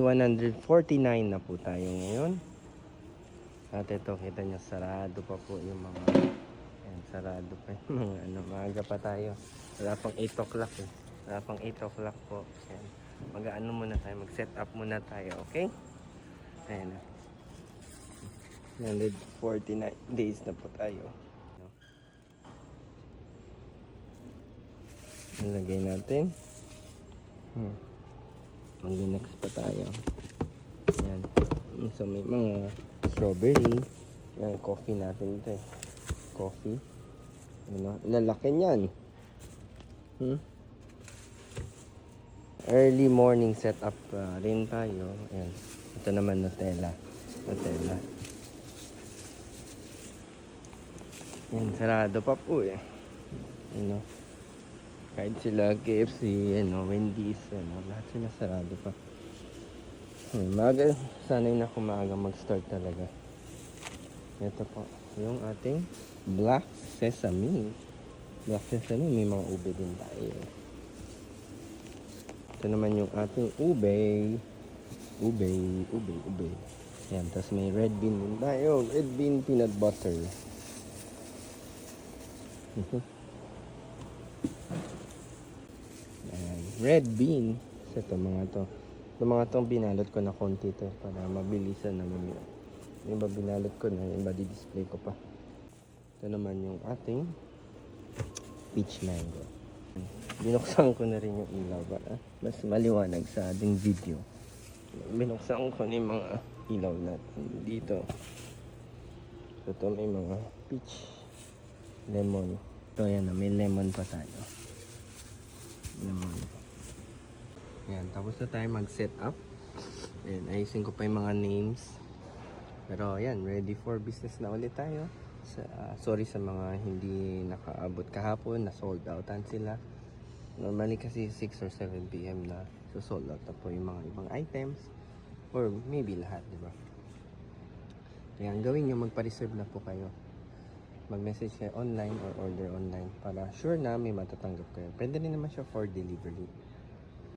149 na po tayo ngayon. At ito, kita nyo, sarado pa po yung mga, ayan, sarado pa yung mga, maaga pa tayo. Wala pang 8 o'clock eh. Wala pang 8 o'clock po. Ayan. Mag-ano muna tayo, mag-set up muna tayo, okay? Ayan na. 149 days na po tayo. Nalagay natin. Mag-next pa tayo. Ayan. So may mga strawberry. Ayan, coffee natin ito eh. Coffee. Ano? Lalaki niyan. Early morning setup rin tayo. Ayan. Ito naman Nutella. Nutella. Ayan, sarado pa po eh. Ano? Kahit sila KFC, Wendy's, lahat sila sarado pa. Maaga, sanay na kumaga mag-start talaga. Ito po, yung ating black sesame. Black sesame, may mga ube din tayo. Ito naman yung ating ube. Ube. Yan, tapos may red bean din tayo. Red bean peanut butter. Red bean. Ito mga to. Ito mga tong binalot ko na konti to para mabilisan naman yun. Yung iba binalot ko na, yung iba di-display ko pa. Ito naman yung ating peach mango. Binuksan ko na rin yung ilaw para mas maliwanag sa ating video. Binuksan ko na yung mga ilaw natin dito. Ito may mga peach, lemon. Ito yan, may lemon pa tayo. Lemon. Ayan, tapos na tayo mag-set up. Ayan, ayusin ko pa yung mga names. Pero ayan, ready for business na ulit tayo. Sorry sa mga hindi nakaabot kahapon, na sold outan sila. Normally kasi 6 or 7 PM na so sold out na po yung mga ibang items. Or maybe lahat, di ba? Ayan, gawin nyo, magpa-reserve na po kayo. Mag-message kayo online or order online para sure na may matatanggap kayo. Pwede rin naman siya for delivery.